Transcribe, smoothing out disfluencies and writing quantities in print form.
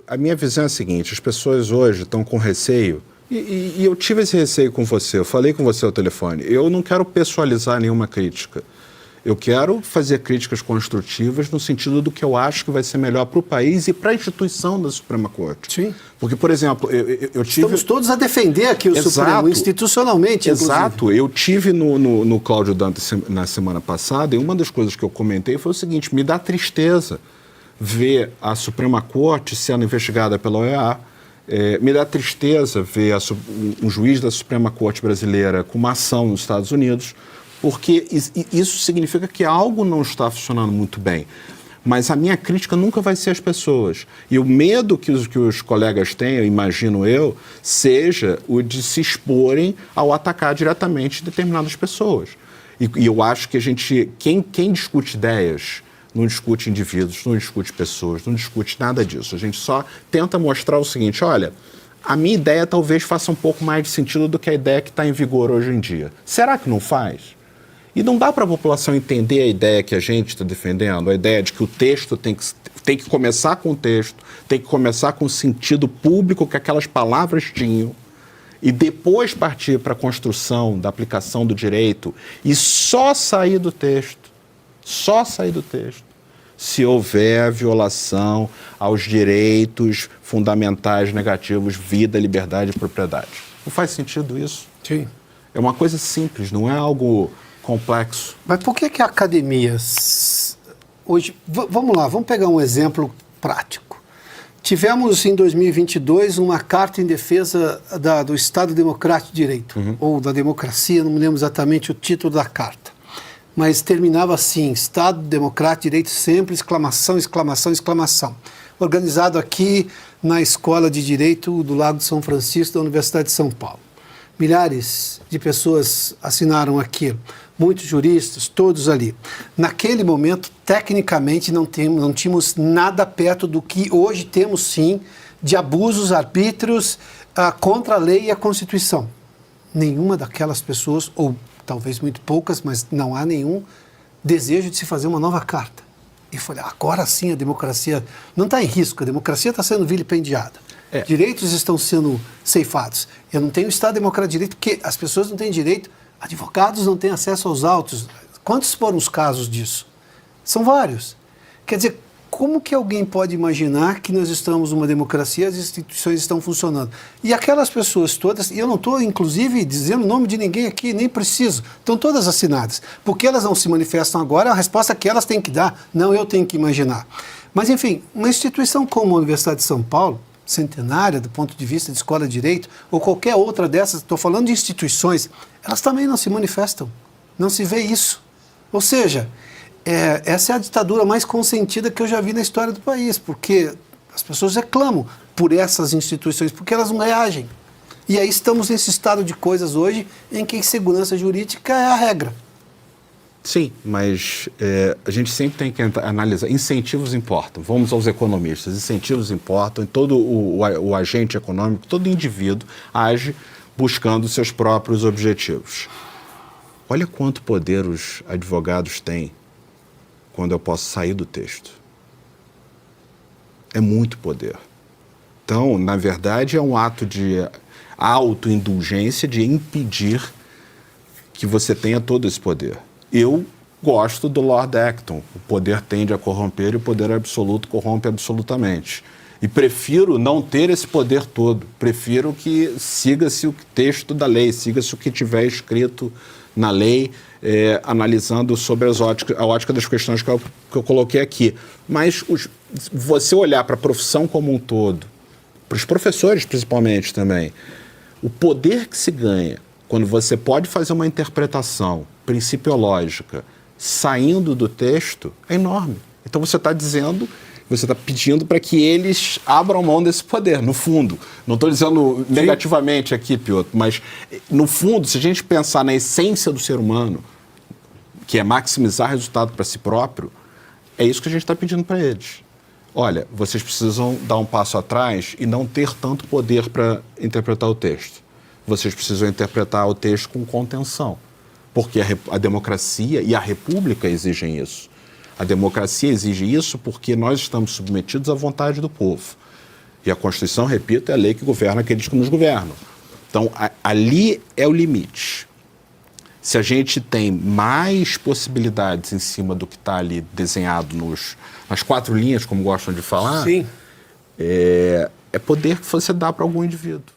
A minha visão é a seguinte, as pessoas hoje estão com receio, e eu tive esse receio com você, eu falei com você ao telefone, eu não quero pessoalizar nenhuma crítica. Eu quero fazer críticas construtivas no sentido do que eu acho que vai ser melhor para o país e para a instituição da Suprema Corte. Sim. Porque, por exemplo, eu tive... Estamos todos a defender aqui o Supremo, institucionalmente, Exato. Eu tive no Cláudio Dantas na semana passada e uma das coisas que eu comentei foi o seguinte, me dá tristeza ver a Suprema Corte sendo investigada pela OEA, me dá tristeza ver um juiz da Suprema Corte brasileira com uma ação nos Estados Unidos, porque isso significa que algo não está funcionando muito bem. Mas a minha crítica nunca vai ser as pessoas. E o medo que os colegas têm, eu imagino eu, seja o de se exporem ao atacar diretamente determinadas pessoas. E eu acho que quem discute ideias, não discute indivíduos, não discute pessoas, não discute nada disso. A gente só tenta mostrar o seguinte, olha, a minha ideia talvez faça um pouco mais de sentido do que a ideia que está em vigor hoje em dia. Será que não faz? E não dá para a população entender a ideia que a gente está defendendo, a ideia de que o texto tem que começar com o texto, tem que começar com o sentido público que aquelas palavras tinham, e depois partir para a construção da aplicação do direito e só sair do texto, se houver violação aos direitos fundamentais negativos, vida, liberdade e propriedade. Não faz sentido isso? Sim. É uma coisa simples, não é algo complexo. Mas por que a academia hoje... Vamos lá, vamos pegar um exemplo prático. Tivemos em 2022 uma carta em defesa do Estado Democrático de Direito, ou da democracia, não me lembro exatamente o título da carta. Mas terminava assim, Estado Democrático de Direito sempre, exclamação, exclamação, exclamação. Organizado aqui na Escola de Direito do Lago de São Francisco da Universidade de São Paulo. Milhares de pessoas assinaram aquilo, muitos juristas, todos ali. Naquele momento, tecnicamente, não tínhamos nada perto do que hoje temos, sim, de abusos arbítrios contra a lei e a Constituição. Nenhuma daquelas pessoas, ou talvez muito poucas, mas não há nenhum desejo de se fazer uma nova carta. E falei, agora sim a democracia não está em risco, a democracia está sendo vilipendiada. Direitos estão sendo ceifados. Eu não tenho Estado Democrático de Direito porque as pessoas não têm direito, advogados não têm acesso aos autos. Quantos foram os casos disso? São vários. Quer dizer, como que alguém pode imaginar que nós estamos numa democracia e as instituições estão funcionando? E aquelas pessoas todas, e eu não estou, inclusive, dizendo o nome de ninguém aqui, nem preciso, estão todas assinadas. Porque elas não se manifestam agora, a resposta que elas têm que dar, não eu tenho que imaginar. Mas, enfim, uma instituição como a Universidade de São Paulo, centenária do ponto de vista de escola de direito, ou qualquer outra dessas, estou falando de instituições, elas também não se manifestam, não se vê isso. Ou seja, essa é a ditadura mais consentida que eu já vi na história do país, porque as pessoas reclamam por essas instituições, porque elas não reagem. E aí estamos nesse estado de coisas hoje em que segurança jurídica é a regra. Sim, mas a gente sempre tem que analisar. Incentivos importam. Vamos aos economistas. Incentivos importam e todo o agente econômico, todo indivíduo age buscando seus próprios objetivos. Olha quanto poder os advogados têm quando eu posso sair do texto. É muito poder. Então, na verdade, é um ato de autoindulgência de impedir que você tenha todo esse poder. Eu gosto do Lord Acton. O poder tende a corromper e o poder absoluto corrompe absolutamente. E prefiro não ter esse poder todo. Prefiro que siga-se o texto da lei, siga-se o que tiver escrito na lei, analisando sobre a ótica das questões que eu coloquei aqui. Mas você olhar para a profissão como um todo, para os professores principalmente também, o poder que se ganha quando você pode fazer uma interpretação principiológica saindo do texto é enorme. Então você está pedindo para que eles abram mão desse poder, no fundo. Não estou dizendo negativamente aqui, Piotr, mas no fundo, se a gente pensar na essência do ser humano, que é maximizar resultado para si próprio, é isso que a gente está pedindo para eles. Olha, vocês precisam dar um passo atrás e não ter tanto poder para interpretar o texto. Vocês precisam interpretar o texto com contenção, porque a democracia e a república exigem isso. A democracia exige isso porque nós estamos submetidos à vontade do povo. E a Constituição, repito, é a lei que governa aqueles que nos governam. Então, ali é o limite. Se a gente tem mais possibilidades em cima do que está ali desenhado nas 4 linhas, como gostam de falar, Sim. é poder que você dá para algum indivíduo.